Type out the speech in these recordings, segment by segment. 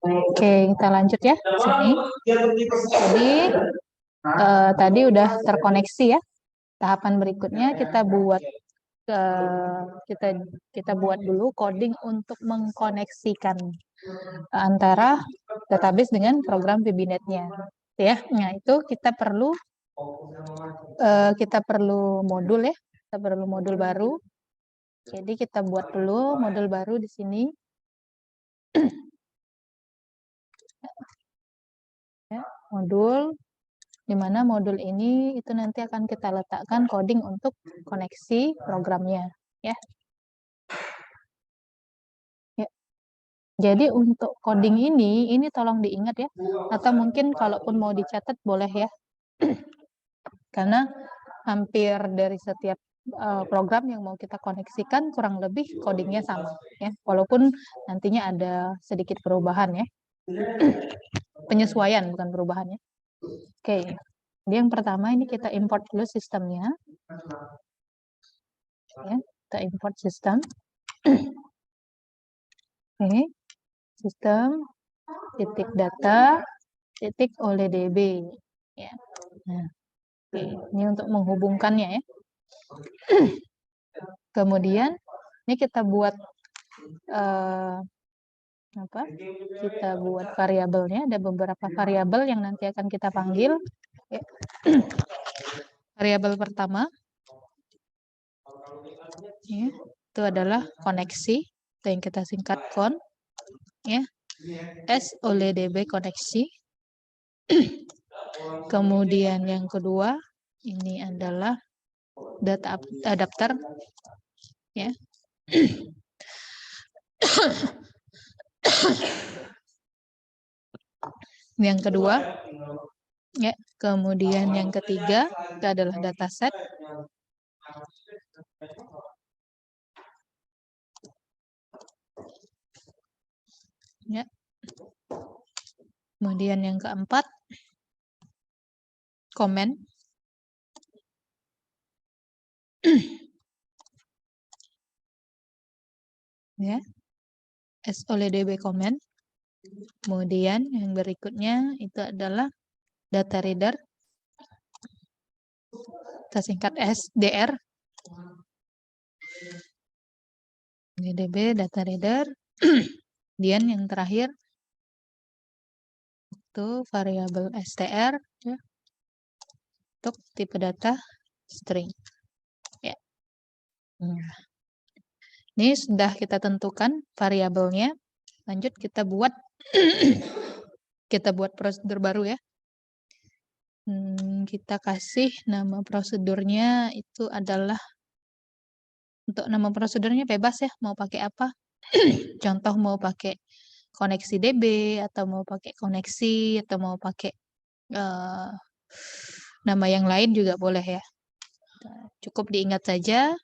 Oke, kita lanjut ya sini. Jadi tadi udah terkoneksi ya. Tahapan berikutnya kita buat kita buat dulu coding untuk mengkoneksikan antara database dengan program VBNet-nya, ya. Nah, itu kita perlu modul ya. Kita perlu modul baru. Jadi kita buat dulu modul baru di sini. Ya, modul di mana modul ini itu nanti akan kita letakkan coding untuk koneksi programnya, ya. Ya. Jadi untuk coding ini tolong diingat ya, atau mungkin kalaupun mau dicatat boleh ya, karena hampir dari setiap program yang mau kita koneksikan kurang lebih codingnya sama, ya, walaupun nantinya ada sedikit perubahan ya, penyesuaian bukan perubahan ya. Oke. Jadi yang pertama ini kita import dulu sistemnya. Ya, kita import sistem. Oke. Sistem titik data titik OLEDB. Ya. Nah, oke. Ini untuk menghubungkannya ya. Kemudian ini kita buat kita buat variabelnya. Ada beberapa variabel yang nanti akan kita panggil. Ya. Variabel pertama ya, itu adalah koneksi, itu yang kita singkat kon, ya, SOLEDB koneksi. Kemudian yang kedua ini adalah data adapter, ya. Yang kedua, ya. Kemudian yang ketiga itu adalah dataset. Ya. Kemudian yang keempat, komen. Ya. SOLEDB komen. Kemudian yang berikutnya itu adalah data reader. Kita singkat SDR. OLEDB data reader. Kemudian yang terakhir itu variabel str ya, untuk tipe data string. Ya. Ini sudah kita tentukan variabelnya. Lanjut kita buat prosedur baru ya. Kita kasih nama prosedurnya itu adalah, untuk nama prosedurnya bebas ya, mau pakai apa. Contoh mau pakai koneksi DB, atau mau pakai koneksi, atau mau pakai nama yang lain juga boleh ya. Cukup diingat saja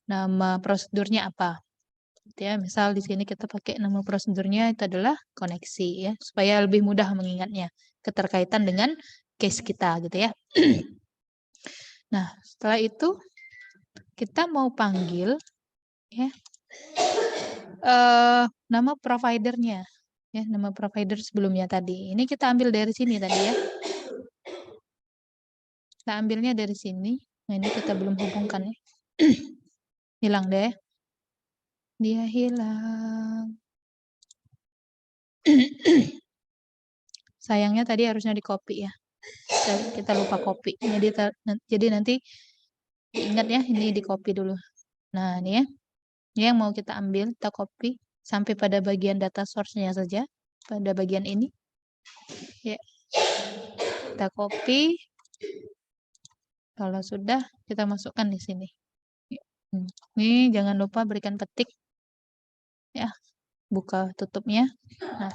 nama prosedurnya apa. Ya, misal di sini kita pakai nama prosedurnya itu adalah koneksi ya, supaya lebih mudah mengingatnya, keterkaitan dengan case kita gitu ya. Nah, setelah itu kita mau panggil ya nama providernya ya, nama provider sebelumnya tadi. Ini kita ambil dari sini tadi ya. Kita ambilnya dari sini. Nah, ini kita belum hubungkan ya. Hilang deh. Dia hilang. Sayangnya tadi harusnya di copy ya. Kita lupa copy. Jadi nanti ingat ya, ini di copy dulu. Nah, ini ya. Ini yang mau kita ambil, kita copy sampai pada bagian data source-nya saja, pada bagian ini. Ya. Kita copy, Kalau sudah, kita masukkan di sini. Ini jangan lupa berikan petik. Ya, buka tutupnya. Nah,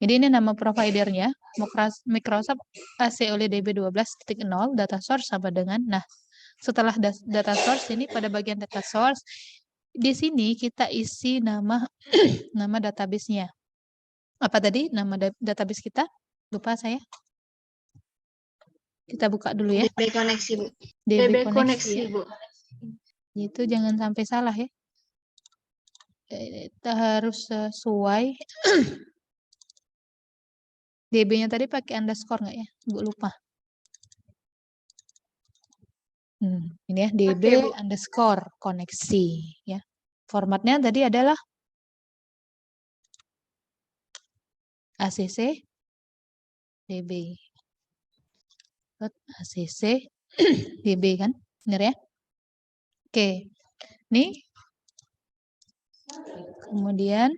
jadi ini nama providernya, Microsoft ACOLI DB 12.0, data source sama dengan. Nah, setelah data source ini pada bagian data source, di sini kita isi nama nama database-nya. Apa tadi nama database kita? Lupa saya. Kita buka dulu ya. DB koneksi, Bu. DB koneksi, ya. Bu. Itu jangan sampai salah ya. Kita harus sesuai. DB-nya tadi pakai underscore nggak ya? Bu lupa. Ini ya, DB underscore koneksi ya. Formatnya tadi adalah ACC DB. ACC DB kan? Benar ya? Oke. Nih. Kemudian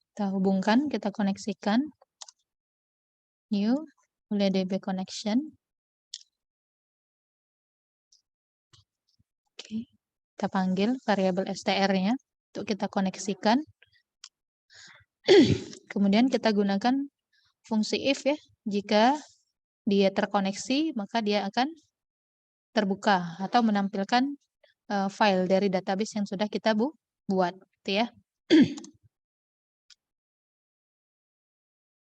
kita hubungkan, kita koneksikan. New, mulai DB connection. Oke. Kita panggil variabel str-nya untuk kita koneksikan. Kemudian kita gunakan fungsi if ya. Jika dia terkoneksi, maka dia akan terbuka atau menampilkan file dari database yang sudah kita buat, gitu ya.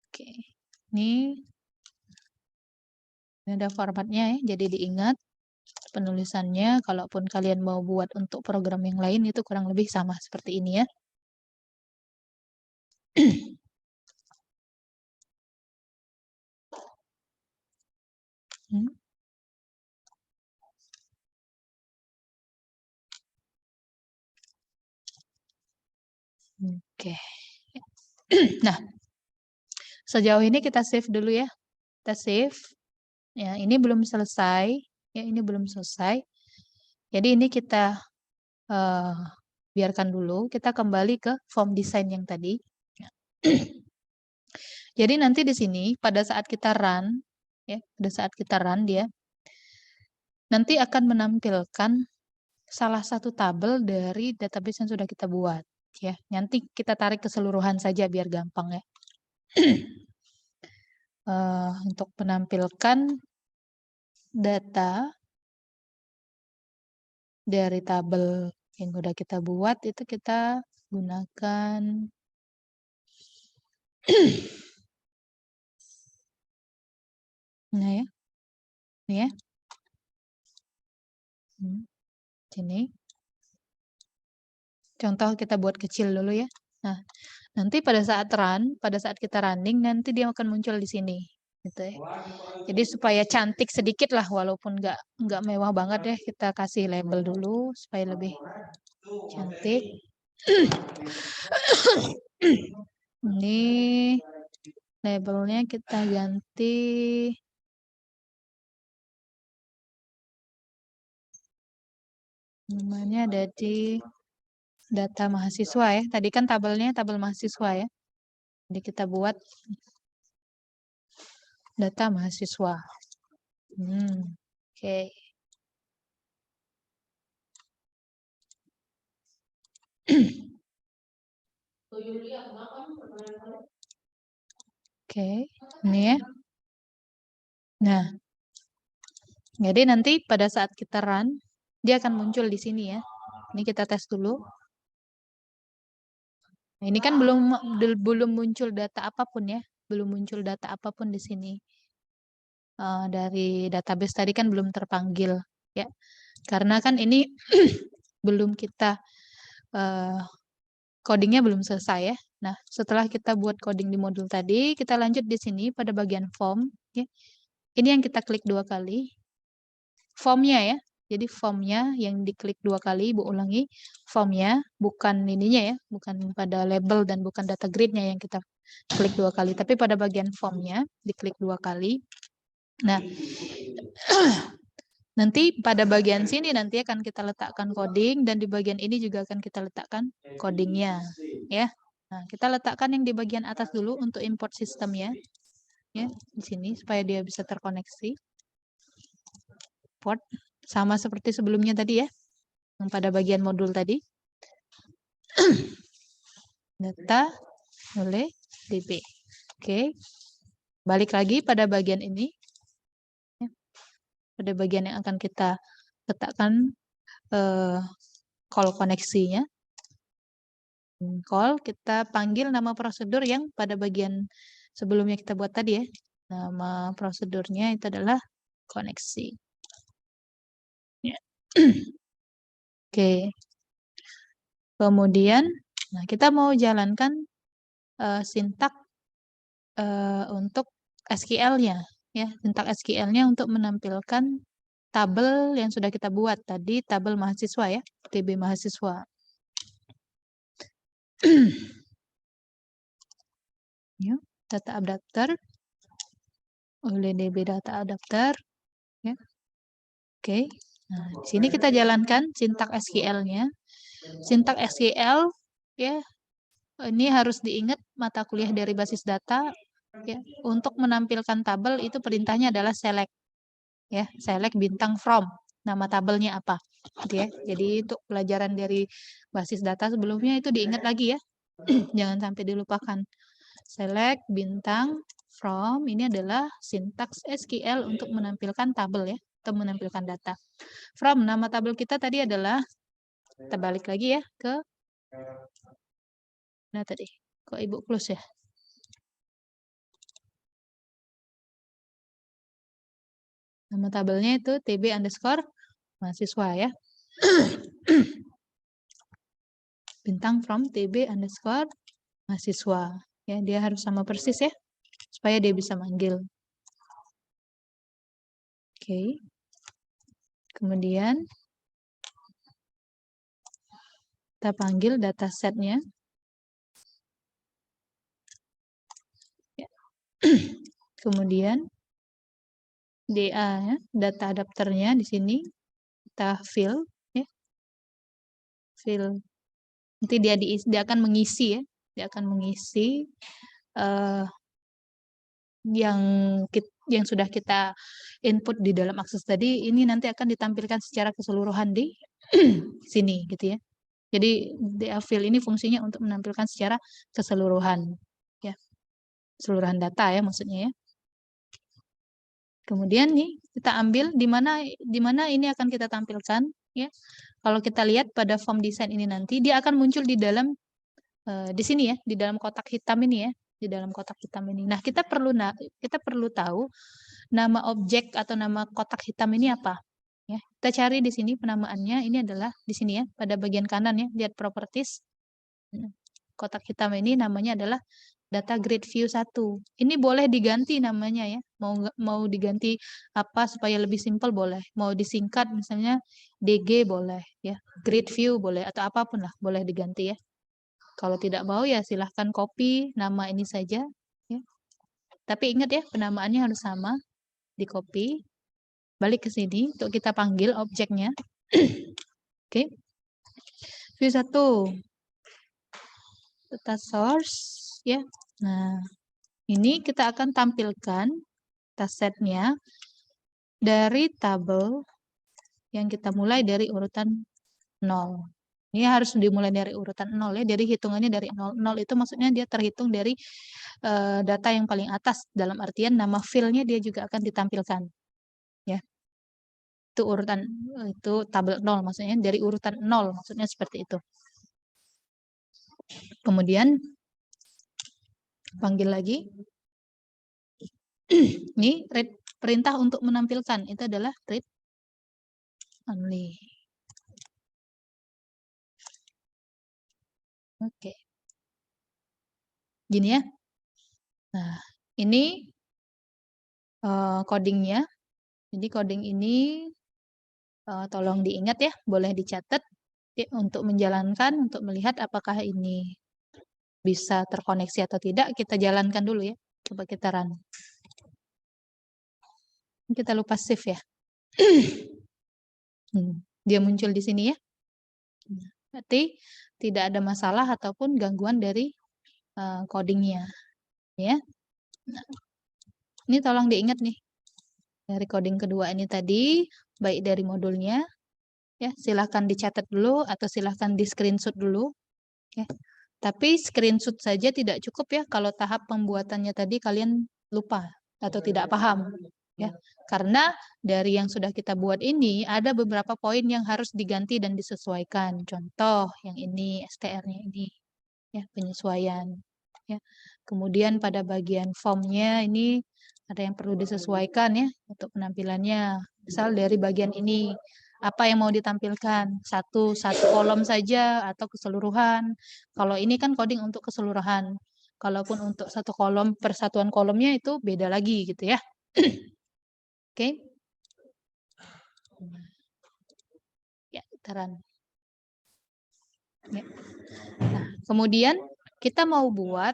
Oke, ini ada formatnya ya, jadi diingat penulisannya. Kalaupun kalian mau buat untuk program yang lain itu kurang lebih sama seperti ini ya. Oke. Nah, sejauh ini kita save dulu ya. Kita save. Ya, ini belum selesai. Ya, ini belum selesai. Jadi ini kita biarkan dulu. Kita kembali ke form design yang tadi. Jadi nanti di sini pada saat kita run, ya, pada saat kita run dia nanti akan menampilkan salah satu tabel dari database yang sudah kita buat. Ya, nanti kita tarik keseluruhan saja biar gampang ya. Untuk menampilkan data dari tabel yang sudah kita buat itu kita gunakan nah ya, ini ya, sini. Contoh kita buat kecil dulu ya. Nah, nanti pada saat kita running, nanti dia akan muncul di sini, gitu ya. Jadi supaya cantik sedikit lah, walaupun nggak mewah banget ya, kita kasih label dulu supaya lebih cantik. Ini labelnya kita ganti namanya ada di data mahasiswa ya. Tadi kan tabelnya tabel mahasiswa ya. Jadi kita buat data mahasiswa. Oke. Oke, ini ya. Nah, jadi nanti pada saat kita run, dia akan muncul di sini ya. Ini kita tes dulu. Nah, ini kan belum muncul data apapun ya, belum muncul data apapun di sini. Dari database tadi kan belum terpanggil ya, karena kan ini belum kita codingnya belum selesai ya. Nah, setelah kita buat coding di modul tadi, kita lanjut di sini pada bagian form ya. Ini yang kita klik 2 kali. Formnya ya. Jadi formnya yang diklik 2 kali, Ibu ulangi. Formnya, bukan ininya ya, bukan pada label dan bukan data grid-nya yang kita klik 2 kali, tapi pada bagian formnya diklik 2 kali. Nah, nanti pada bagian sini nanti akan kita letakkan coding dan di bagian ini juga akan kita letakkan codingnya, ya. Nah, kita letakkan yang di bagian atas dulu untuk import sistemnya. Ya, di sini supaya dia bisa terkoneksi. Port sama seperti sebelumnya tadi ya, yang pada bagian modul tadi. Data oleh DB. Oke. Balik lagi pada bagian ini. Ya, pada bagian yang akan kita letakkan call koneksinya. Call, kita panggil nama prosedur yang pada bagian sebelumnya kita buat tadi ya. Nama prosedurnya itu adalah koneksi. Ya. Oke. Kemudian, nah kita mau jalankan sintak untuk SQL-nya. Ya, sintak SQL-nya untuk menampilkan tabel yang sudah kita buat tadi, tabel mahasiswa ya, TB mahasiswa. Ya, data adapter oleh DB data adapter. Ya. Oke. Nah, di sini kita jalankan sintak SQL-nya. Sintak SQL ya, ini harus diingat mata kuliah dari basis data ya. Untuk menampilkan tabel itu perintahnya adalah select. Ya, select bintang from. Nama tabelnya apa? Gitu ya. Jadi untuk pelajaran dari basis data sebelumnya itu diingat lagi ya. Jangan sampai dilupakan. Select bintang from ini adalah sintaks SQL untuk menampilkan tabel ya, atau menampilkan data. From nama tabel kita tadi adalah, kita balik lagi ya ke nah tadi. Kok Ibu close ya? Nama tabelnya itu TB underscore mahasiswa ya. Bintang from TB underscore mahasiswa. Ya, dia harus sama persis ya, supaya dia bisa manggil. Oke. Kemudian kita panggil datasetnya. Ya. Kemudian DA ya, data adapternya di sini kita fill ya. Fill. Nanti dia akan mengisi ya. Dia akan mengisi yang sudah kita input di dalam akses tadi, ini nanti akan ditampilkan secara keseluruhan di sini gitu ya. Jadi DA fill ini fungsinya untuk menampilkan secara keseluruhan ya. Keseluruhan data ya maksudnya ya. Kemudian nih kita ambil di mana ini akan kita tampilkan ya. Kalau kita lihat pada form design ini nanti dia akan muncul di dalam di sini ya, di dalam kotak hitam ini ya, di dalam kotak hitam ini. Nah, kita perlu tahu nama objek atau nama kotak hitam ini apa. Ya, kita cari di sini penamaannya, ini adalah di sini ya, pada bagian kanan ya, lihat properties. Kotak hitam ini namanya adalah data grid view 1. Ini boleh diganti namanya ya. Mau diganti apa supaya lebih simpel boleh. Mau disingkat misalnya DG boleh ya. Grid view boleh atau apapun lah boleh diganti ya. Kalau tidak mau ya silahkan copy nama ini saja. Ya. Tapi ingat ya penamaannya harus sama. Di copy. Balik ke sini untuk kita panggil objeknya. Oke. View 1. Data source. Ya. Nah, ini kita akan tampilkan datasetnya dari tabel yang kita mulai dari urutan 0. Ini harus dimulai dari urutan 0 ya. Jadi hitungannya dari 0. 0 itu maksudnya dia terhitung dari data yang paling atas. Dalam artian nama file-nya dia juga akan ditampilkan. Ya. Itu urutan, itu tabel 0 maksudnya. Dari urutan 0 maksudnya seperti itu. Kemudian panggil lagi. Ini read perintah untuk menampilkan. Itu adalah read only. Oke. Gini ya. Nah, ini codingnya. Jadi coding ini tolong diingat ya, boleh dicatat ya, untuk menjalankan, untuk melihat apakah ini bisa terkoneksi atau tidak, kita jalankan dulu ya. Coba kita run. Kita lupa save ya. Dia muncul di sini ya. Berarti tidak ada masalah ataupun gangguan dari codingnya, ya. Nah, ini tolong diingat nih, dari coding kedua ini tadi, baik dari modulnya, ya silahkan dicatat dulu atau silahkan di screenshot dulu, ya. Tapi screenshot saja tidak cukup ya kalau tahap pembuatannya tadi kalian lupa atau tidak paham, ya. Karena dari yang sudah kita buat ini ada beberapa poin yang harus diganti dan disesuaikan. Contoh yang ini STR-nya ini, ya penyesuaian, ya. Kemudian pada bagian formnya ini ada yang perlu disesuaikan ya untuk penampilannya. Misal dari bagian ini apa yang mau ditampilkan, satu kolom saja atau keseluruhan. Kalau ini kan coding untuk keseluruhan. Kalaupun untuk satu kolom, persatuan kolomnya itu beda lagi gitu ya. Oke. Ya, taran. Ya. Nah, kemudian kita mau buat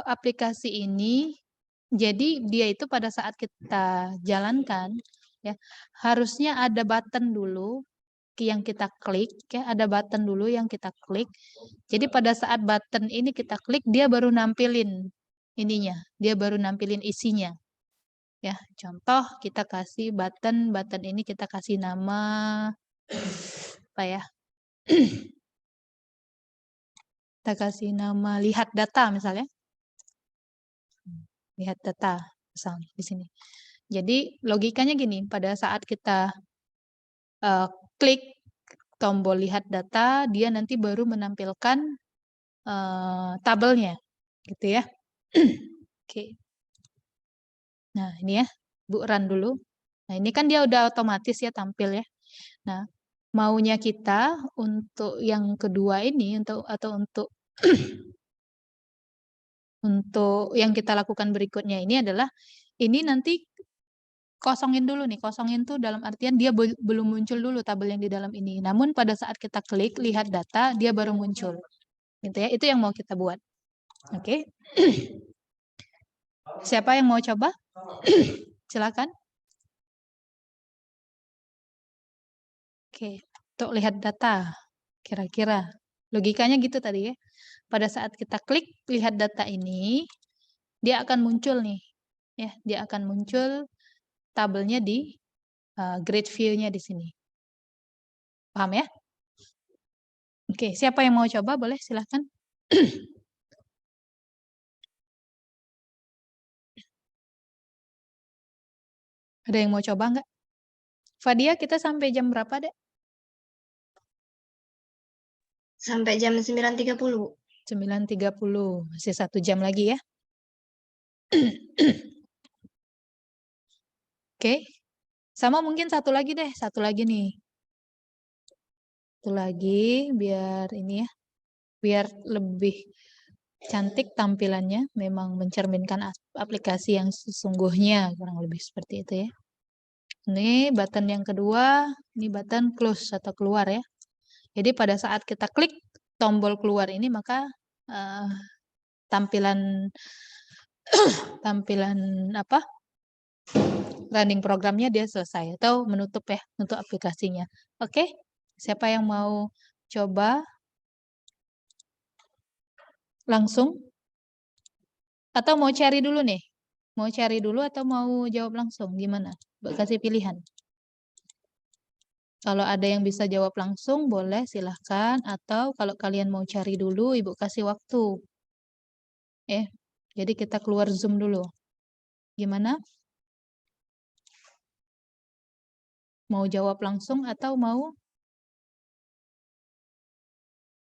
aplikasi ini, jadi dia itu pada saat kita jalankan, ya harusnya ada button dulu yang kita klik, ya ada button dulu yang kita klik. Jadi pada saat button ini kita klik, dia baru nampilin ininya, dia baru nampilin isinya. Ya, contoh kita kasih button ini kita kasih nama apa ya? Kita kasih nama lihat data misalnya. Lihat data misalnya di sini. Jadi logikanya gini, pada saat kita klik tombol lihat data, dia nanti baru menampilkan tabelnya, gitu ya. Oke. Nah ini ya, Bu run dulu. Nah ini kan dia udah otomatis ya tampil ya. Nah maunya kita untuk yang kedua ini atau untuk untuk yang kita lakukan berikutnya ini adalah ini nanti kosongin dulu nih, kosongin tuh dalam artian dia belum muncul dulu tabel yang di dalam ini. Namun pada saat kita klik lihat data, dia baru muncul. Gitu ya, itu yang mau kita buat. Oke. Siapa yang mau coba? Silakan. Oke, untuk lihat data. Kira-kira logikanya gitu tadi ya. Pada saat kita klik lihat data ini, dia akan muncul nih. Ya, dia akan muncul tabelnya di grid view-nya di sini. Paham ya? Oke, siapa yang mau coba boleh silahkan. Ada yang mau coba nggak? Fadia, kita sampai jam berapa, Dek? Sampai jam 9.30. 9.30, masih 1 jam lagi ya. Oke, sama mungkin satu lagi deh, satu lagi nih. Satu lagi, biar ini ya, biar lebih cantik tampilannya, memang mencerminkan aplikasi yang sesungguhnya, kurang lebih seperti itu ya. Ini button yang kedua, ini button close atau keluar ya. Jadi pada saat kita klik tombol keluar ini, maka tampilan apa? Running programnya dia selesai atau menutup ya untuk aplikasinya. Oke, siapa yang mau coba langsung? Atau mau cari dulu nih? Mau cari dulu atau mau jawab langsung? Gimana? Kasih pilihan. Kalau ada yang bisa jawab langsung, boleh silahkan. Atau kalau kalian mau cari dulu, Ibu kasih waktu. Jadi kita keluar Zoom dulu. Gimana? Mau jawab langsung atau mau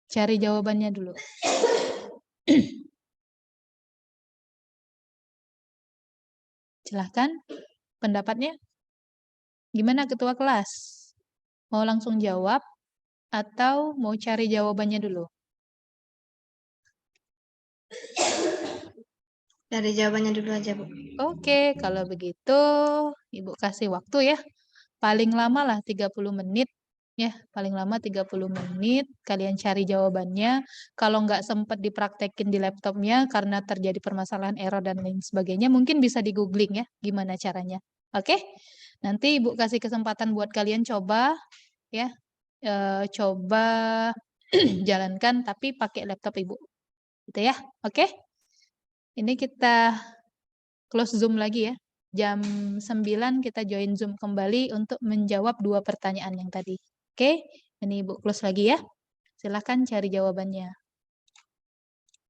cari jawabannya dulu? Silahkan. Pendapatnya? Gimana ketua kelas? Mau langsung jawab atau mau cari jawabannya dulu? Dari jawabannya dulu aja, Bu. Oke, kalau begitu Ibu kasih waktu ya. Paling lama lah 30 menit. Ya, paling lama 30 menit. Kalian cari jawabannya. Kalau nggak sempat dipraktekin di laptopnya karena terjadi permasalahan error dan lain sebagainya, mungkin bisa di googling ya, gimana caranya. Oke, nanti Ibu kasih kesempatan buat kalian coba. Ya, coba jalankan tapi pakai laptop Ibu. Gitu ya. Oke? Ini kita close Zoom lagi ya. Jam 9 kita join Zoom kembali untuk menjawab 2 pertanyaan yang tadi. Oke? Ini Ibu close lagi ya. Silakan cari jawabannya.